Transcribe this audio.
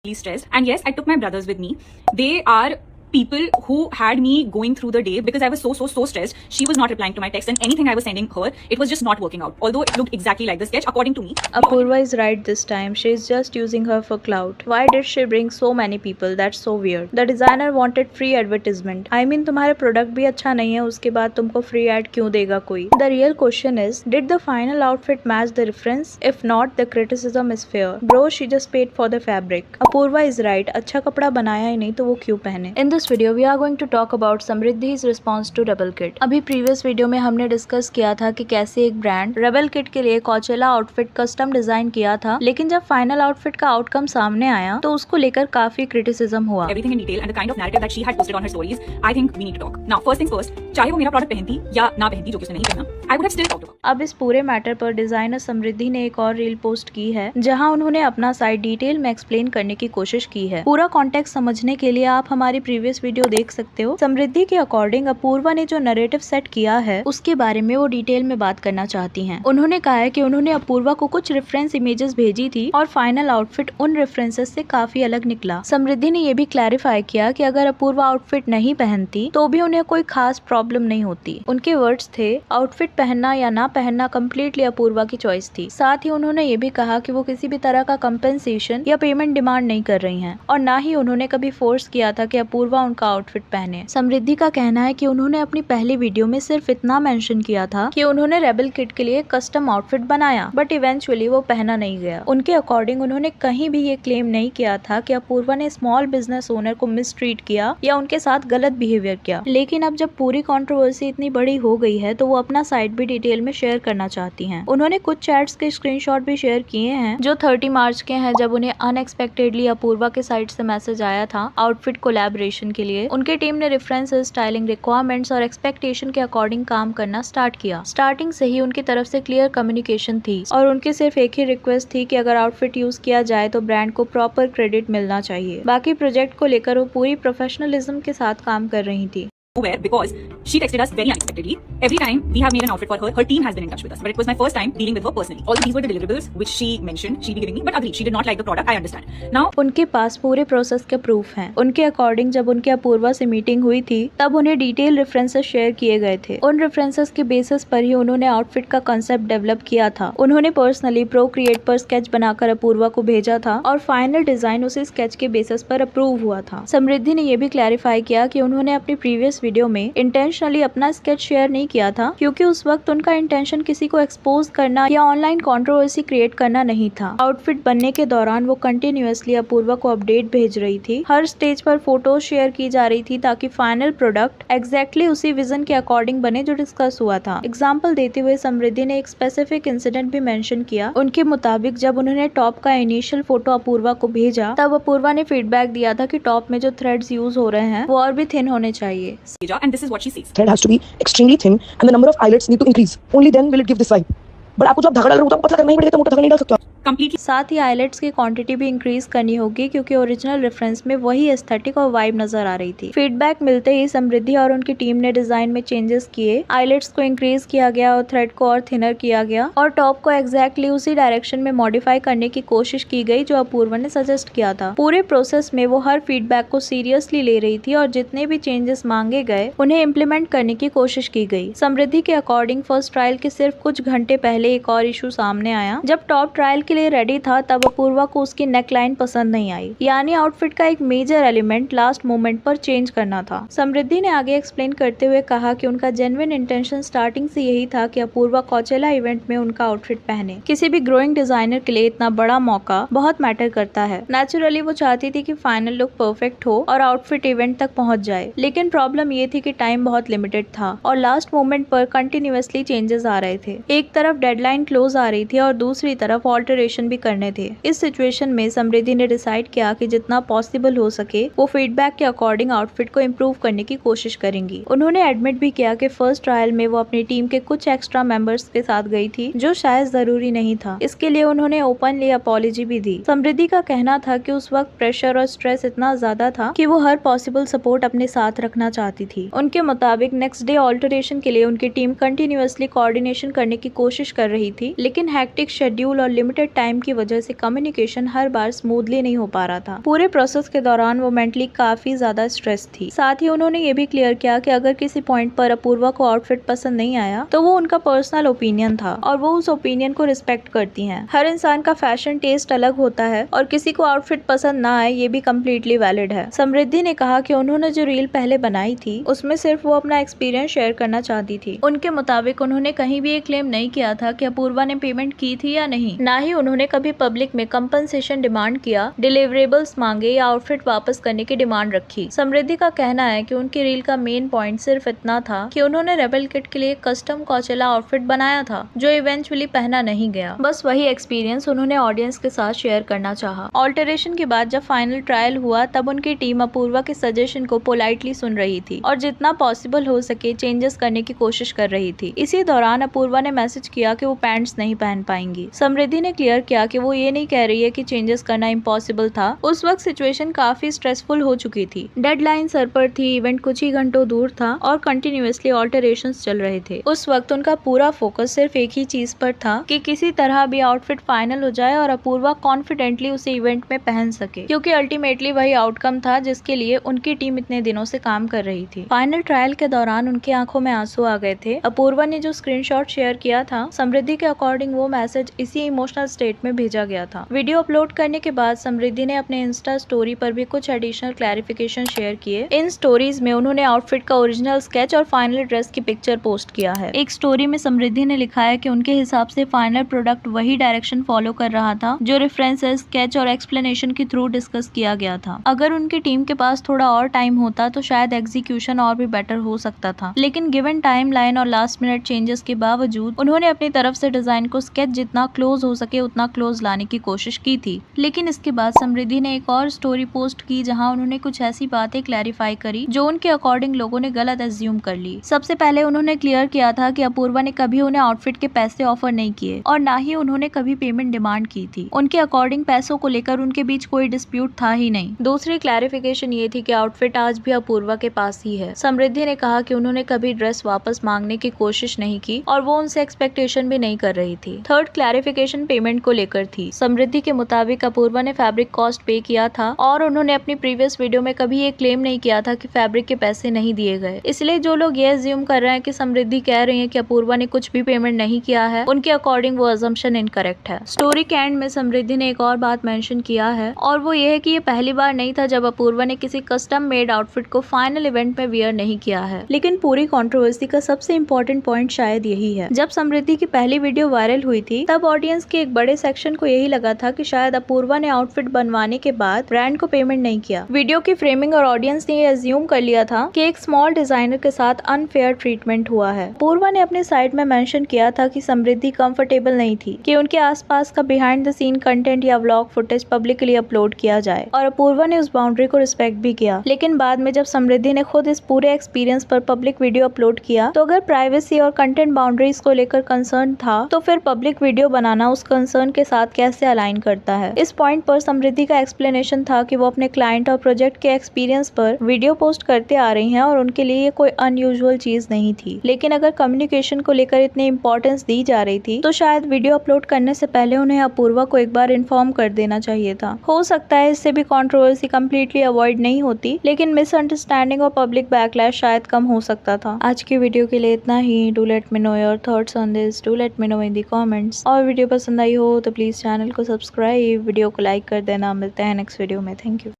stressed. And yes, I took my brothers with me. They are people who had me going through the day because I was so stressed. She was not replying to my text, and anything I was sending her, it was just not working out. Although it looked exactly like the sketch, according to me. Apurva is right this time. She is just using her for clout. Why did she bring so many people? That's so weird. The designer wanted free advertisement. I mean, तुम्हारे product भी अच्छा नहीं है, उसके बाद तुमको free add क्यों देगा कोई? The real question is, did the final outfit match the reference? If not, the criticism is fair. Bro, she just paid for the fabric. Apurva is right. अच्छा कपड़ा बनाया ही नहीं तो वो क्यों पहने? In this video, we are going to talk about समृद्धि's response to Rebel Kit. अभी previous video में हमने डिस्कस किया था कि कैसे एक ब्रांड रेबल किट के लिए कोचेला आउटफिट कस्टम डिजाइन किया था, लेकिन जब फाइनल आउटफिट का आउटकम सामने आया तो उसको लेकर काफी क्रिटिसिज्म हुआ. Everything in detail and the kind of narrative that she had posted on her stories, I think we need to talk. Now, first things first, चाहे वो मेरा प्रोडक्ट पहनती या ना पहनती, जो कि उसने नहीं पहना, I would have still talked to her. अब इस पूरे मैटर पर डिजाइनर समृद्धि ने एक और रील पोस्ट की है, जहां उन्होंने अपना साइड डिटेल में एक्सप्लेन करने की कोशिश की है. पूरा कॉन्टेक्स्ट समझने के लिए आप हमारी प्रीवियस वीडियो देख सकते हो. समृद्धि के अकॉर्डिंग अपूर्वा ने जो नैरेटिव सेट किया है उसके बारे में वो डिटेल में बात करना चाहती हैं. उन्होंने कहा है कि उन्होंने अपूर्वा को कुछ रेफरेंस इमेजेस भेजी थी और फाइनल आउटफिट उन रेफरेंसेस से काफी अलग निकला. समृद्धि ने ये भी क्लैरिफाई किया कि अगर अपूर्वा आउटफिट नहीं पहनती तो भी उन्हें कोई खास प्रॉब्लम नहीं होती. उनके वर्ड्स थे, आउटफिट पहनना या ना पहनना कम्प्लीटली अपूर्वा की चॉइस थी. साथ ही उन्होंने ये भी कहा कि वो किसी भी तरह का कंपेंसेशन या पेमेंट डिमांड नहीं कर रही हैं और ना ही उन्होंने कभी फोर्स किया था कि अपूर्वा उनका आउटफिट पहने. समृद्धि का कहना है कि उन्होंने अपनी पहली वीडियो में सिर्फ इतना मेंशन किया था कि उन्होंने रेबल किट के लिए कस्टम आउटफिट बनाया, बट इवेंचुअली वो पहना नहीं गया. उनके अकॉर्डिंग उन्होंने कहीं भी ये क्लेम नहीं किया था कि अपूर्वा ने स्मॉल बिजनेस ओनर को मिसट्रीट किया या उनके साथ गलत बिहेवियर किया. लेकिन अब जब पूरी कंट्रोवर्सी इतनी बड़ी हो गई है तो वो अपना साइड भी डिटेल में शेयर करना चाहती हैं. उन्होंने कुछ चैट्स के स्क्रीनशॉट भी शेयर किए हैं जो 30 मार्च के हैं, जब उन्हें अनएक्सपेक्टेडली अपूर्वा के साइड से मैसेज आया था आउटफिट कोलैबोरेशन के लिए. उनके टीम ने रेफरेंसेस, स्टाइलिंग रिक्वायरमेंट्स और एक्सपेक्टेशन के अकॉर्डिंग काम करना स्टार्ट किया. स्टार्टिंग से ही उनकी तरफ से क्लियर कम्युनिकेशन थी और उनकी सिर्फ एक ही रिक्वेस्ट थी कि अगर आउटफिट यूज किया जाए तो ब्रांड को प्रॉपर क्रेडिट मिलना चाहिए. बाकी प्रोजेक्ट को लेकर वो पूरी प्रोफेशनलिज्म के साथ काम कर रही थी. Nowhere because she texted us very unexpectedly. Every time we have made an outfit for her, her team has been in touch with us. But it was my first time dealing with her personally. All these were the deliverables which she mentioned she'd be giving me, but agreed, she did not like the product. I understand. Now, उनके पास पूरे process के proof हैं. उनके according जब उनके अपूर्वा से meeting हुई थी तब उन्हें डिटेल रेफरेंसेस शेयर किए गए थे. उन रेफरेंसेस के बेसिस पर ही उन्होंने आउटफिट का कंसेप्ट डेवलप किया था. उन्होंने पर्सनली प्रोक्रिएट पर स्केच बनाकर अपूर्वा को भेजा था और फाइनल डिजाइन उसी स्केच के बेसिस पर अप्रूव हुआ था. समृद्धि ने यह भी क्लैरिफाई किया कि उन्होंने अपनी प्रीवियस वीडियो में इंटेंशनली अपना स्केच शेयर नहीं किया था, क्योंकि उस वक्त उनका इंटेंशन किसी को एक्सपोज करना या ऑनलाइन कंट्रोवर्सी क्रिएट करना नहीं था. आउटफिट बनने के दौरान वो कंटिन्यूअसली अपूर्वा को अपडेट भेज रही थी. हर स्टेज पर फोटोज शेयर की जा रही थी ताकि फाइनल प्रोडक्ट एग्जैक्टली उसी विजन के अकॉर्डिंग बने जो डिस्कस हुआ था. एग्जाम्पल देते हुए समृद्धि ने एक स्पेसिफिक इंसिडेंट भी मेंशन किया. उनके मुताबिक जब उन्होंने टॉप का इनिशियल फोटो अपूर्वा को भेजा तब अपूर्वा ने फीडबैक दिया था कि टॉप में जो थ्रेड्स यूज हो रहे हैं वो और भी थिन होने चाहिए. and this is what she sees. Thread has to be extremely thin and the number of eyelets need to increase. Only then will it give this vibe. But आपको जब धागा डाल रहे हो तो पतला करना ही पड़ेगा, तो मोटा धागा नहीं डाल सकते. Completely. साथ ही आईलेट्स की क्वांटिटी भी इंक्रीज करनी होगी क्योंकि ओरिजिनल रेफरेंस में वही एस्थेटिक और वाइब नजर आ रही थी. फीडबैक मिलते ही समृद्धि और उनकी टीम ने डिजाइन में चेंजेस किए. आईलेट्स को इंक्रीज किया गया और थ्रेड को और थिनर किया गया और टॉप को एग्जैक्टली उसी डायरेक्शन में मॉडिफाई करने की कोशिश की गई जो अपूर्वा ने सजेस्ट किया था. पूरे प्रोसेस में वो हर फीडबैक को सीरियसली ले रही थी और जितने भी चेंजेस मांगे गए उन्हें इम्प्लीमेंट करने की कोशिश की गई. समृद्धि के अकॉर्डिंग फर्स्ट ट्रायल के सिर्फ कुछ घंटे पहले एक और इशू सामने आया. जब टॉप ट्रायल के लिए रेडी था तब अपूर्वा को उसकी नेकलाइन पसंद नहीं आई, यानी आउटफिट का एक मेजर एलिमेंट लास्ट मोमेंट पर चेंज करना था. समृद्धि ने आगे एक्सप्लेन करते हुए कहा कि उनका जेन्युइन इंटेंशन स्टार्टिंग से यही था कि अपूर्वा कोचेला इवेंट में उनका आउटफिट पहने. किसी भी ग्रोइंग डिजाइनर के लिए इतना बड़ा मौका बहुत मैटर करता है. नेचुरली वो चाहती थी कि फाइनल लुक परफेक्ट हो और आउटफिट इवेंट तक पहुंच जाए, लेकिन प्रॉब्लम ये थी कि टाइम बहुत लिमिटेड था और लास्ट मोमेंट पर कंटिन्यूअसली चेंजेस आ रहे थे. एक तरफ डेडलाइन क्लोज आ रही थी और दूसरी तरफ ऑल्टरेशन भी करने थे. इस सिचुएशन में समृद्धि ने डिसाइड किया कि जितना पॉसिबल हो सके वो फीडबैक के अकॉर्डिंग आउटफिट को इम्प्रूव करने की कोशिश करेंगी. उन्होंने एडमिट भी किया कि फर्स्ट ट्रायल में वो अपनी टीम के कुछ एक्स्ट्रा मेंबर्स के साथ गई थी जो शायद जरूरी नहीं था. इसके लिए उन्होंने ओपनली अपॉलॉजी भी दी. समृद्धि का कहना था कि उस वक्त प्रेशर और स्ट्रेस इतना ज्यादा था कि वो हर पॉसिबल सपोर्ट अपने साथ रखना चाहती थी. उनके मुताबिक नेक्स्ट डे ऑल्टरेशन के लिए उनकी टीम कंटिन्यूअसली कोऑर्डिनेशन करने की कोशिश कर रही थी, लेकिन हैक्टिक शेड्यूल और लिमिटेड टाइम की वजह से कम्युनिकेशन हर बार स्मूथली नहीं हो पा रहा था। पूरे प्रोसेस के दौरान वो मेंटली काफी ज्यादा स्ट्रेस थी। साथ ही उन्होंने ये भी क्लियर किया कि अगर किसी पॉइंट पर अपूर्वा को आउटफिट पसंद नहीं आया तो वो उनका पर्सनल ओपिनियन था और वो उस ओपिनियन को रिस्पेक्ट करती हैं। हर इंसान का फैशन टेस्ट अलग होता है और किसी को आउटफिट पसंद ना आए ये भी कम्प्लीटली वैलिड है। समृद्धि ने कहा कि उन्होंने जो रील पहले बनाई थी उसमें सिर्फ वो अपना एक्सपीरियंस शेयर करना चाहती थी। उनके मुताबिक उन्होंने कहीं भी ये क्लेम नहीं किया था कि अपूर्वा ने पेमेंट की थी या नहीं, ना ही उन्होंने कभी पब्लिक में कंपनसेशन डिमांड किया, डिलीवरेबल्स मांगे या आउटफिट वापस करने की डिमांड रखी। समृद्धि का कहना है कि उनकी रील का मेन पॉइंट सिर्फ इतना था कि उन्होंने रेबल किट के लिए कस्टम कोचेला आउटफिट बनाया था जो इवेंचुअली पहना नहीं गया। बस वही एक्सपीरियंस उन्होंने ऑडियंस के साथ शेयर करना चाहा। ऑल्टरेशन के बाद जब फाइनल ट्रायल हुआ तब उनकी टीम अपूर्वा के सजेशन को पोलाइटली सुन रही थी और जितना पॉसिबल हो सके चेंजेस करने की कोशिश कर रही थी। इसी दौरान अपूर्वा ने मैसेज किया कि वो पैंट्स नहीं पहन पाएंगी। समृद्धि ने क्लियर किया कि वो ये नहीं कह रही है कि चेंजेस करना इम्पॉसिबल था। उस वक्त सिचुएशन काफी स्ट्रेसफुल हो चुकी थी, डेडलाइन सर पर थी, इवेंट कुछ ही घंटों दूर था और कंटिन्यूअसली ऑल्टरेशंस चल रहे थे। उस वक्त उनका पूरा फोकस सिर्फ एक ही चीज पर था कि किसी तरह भी आउटफिट फाइनल हो जाए और अपूर्वा कॉन्फिडेंटली उसे इवेंट में पहन सके, क्योंकि अल्टीमेटली वही आउटकम था जिसके लिए उनकी टीम इतने दिनों से काम कर रही थी। फाइनल ट्रायल के दौरान उनकी आंखों में आंसू आ गए थे। अपूर्वा ने जो स्क्रीनशॉट शेयर किया था, समृद्धि के अकॉर्डिंग वो मैसेज इसी इमोशनल स्टेट में भेजा गया था। वीडियो अपलोड करने के बाद समृद्धि ने अपने इंस्टा स्टोरी पर भी कुछ एडिशनल क्लैरिफिकेशन शेयर किए। इन स्टोरीज में उन्होंने आउटफिट का ओरिजिनल स्केच और फाइनल ड्रेस की पिक्चर पोस्ट किया है। एक स्टोरी में समृद्धि ने लिखा है कि उनके हिसाब से फाइनल प्रोडक्ट वही डायरेक्शन फॉलो कर रहा था जो रेफरेंसेस, स्केच और एक्सप्लेनेशन के थ्रू डिस्कस किया गया था। अगर उनकी टीम के पास थोड़ा और टाइम होता तो शायद एग्जीक्यूशन और भी बेटर हो सकता था, लेकिन गिवन टाइम लाइन और लास्ट मिनट चेंजेस के बावजूद उन्होंने अपनी तरफ से डिजाइन को स्केच जितना क्लोज हो सके उतना क्लोज लाने की कोशिश की थी। लेकिन इसके बाद समृद्धि ने एक और स्टोरी पोस्ट की जहां उन्होंने कुछ ऐसी बातें क्लैरिफाई करी जो उनके अकॉर्डिंग लोगों ने गलत एज्यूम कर ली। सबसे पहले उन्होंने क्लियर किया था कि अपूर्वा ने कभी उन्हें आउटफिट के पैसे ऑफर नहीं किए और ना ही उन्होंने कभी पेमेंट डिमांड की थी। उनके अकॉर्डिंग पैसों को लेकर उनके बीच कोई डिस्प्यूट था ही नहीं। दूसरी क्लैरिफिकेशन ये थी कि आउटफिट आज भी अपूर्वा के पास ही है। समृद्धि ने कहा कि उन्होंने कभी ड्रेस वापस मांगने की कोशिश नहीं की और वो उनसे एक्सपेक्टेशन भी नहीं कर रही थी। थर्ड क्लैरिफिकेशन पेमेंट को लेकर थी। समृद्धि के मुताबिक अपूर्वा ने फैब्रिक कॉस्ट पे किया था और उन्होंने अपनी प्रीवियस वीडियो में कभी ये क्लेम नहीं किया था कि फैब्रिक के पैसे नहीं दिए गए। इसलिए जो लोग ये अज्यूम कर रहे हैं कि समृद्धि कह रही है कि अपूर्वा ने कुछ भी पेमेंट नहीं किया है, उनके अकॉर्डिंग वो अजम्पशन इनकरेक्ट है। स्टोरी के एंड में समृद्धि ने एक और बात मेंशन किया है और वो ये है कि ये पहली बार नहीं था जब अपूर्वा ने किसी कस्टम मेड आउटफिट को फाइनल इवेंट में वियर नहीं किया है। लेकिन पूरी कंट्रोवर्सी का सबसे इम्पोर्टेंट पॉइंट शायद यही है। जब समृद्धि की पहली वीडियो वायरल हुई थी तब ऑडियंस के एक बड़े सेक्शन को यही लगा था कि शायद अपूर्वा ने आउटफिट बनवाने के बाद ब्रांड को पेमेंट नहीं किया। वीडियो की फ्रेमिंग और ऑडियंस ने ये अज्यूम कर लिया था कि एक स्मॉल डिजाइनर के साथ अनफेयर ट्रीटमेंट हुआ है। अपूर्वा ने अपने साइट में मेंशन किया था कि समृद्धि कंफर्टेबल नहीं थी कि उनके आसपास का बिहाइंड द सीन कंटेंट या व्लॉग फुटेज पब्लिकली अपलोड किया जाए और अपूर्वा ने उस बाउंड्री को रिस्पेक्ट भी किया। लेकिन बाद में जब समृद्धि ने खुद इस पूरे एक्सपीरियंस पर पब्लिक वीडियो अपलोड किया तो अगर प्राइवेसी और कंटेंट बाउंड्रीज को लेकर कंसर्न था तो फिर पब्लिक वीडियो बनाना उस कंसर्न के साथ कैसे अलाइन करता है। इस पॉइंट पर समृद्धि का एक्सप्लेनेशन था कि वो अपने क्लाइंट और प्रोजेक्ट के एक्सपीरियंस पर वीडियो पोस्ट करते आ रही हैं और उनके लिए ये कोई अनयूजुअल चीज नहीं थी। लेकिन अगर कम्युनिकेशन को लेकर इतनी इंपॉर्टेंस दी जा रही थी तो शायद वीडियो अपलोड करने से पहले उन्हें अपूर्वा को एक बार इन्फॉर्म कर देना चाहिए था। हो सकता है इससे भी कंट्रोवर्सी कंप्लीटली अवॉइड नहीं होती, लेकिन मिसअंडरस्टैंडिंग और पब्लिक बैकलैश शायद कम हो सकता था। आज की वीडियो के लिए इतना ही। Do let me know your thoughts on this, do let me know in the comments. और वीडियो पसंद आई हो तो प्लीज चैनल को सब्सक्राइब, वीडियो को लाइक कर देना। मिलते हैं नेक्स्ट वीडियो में। Thank you.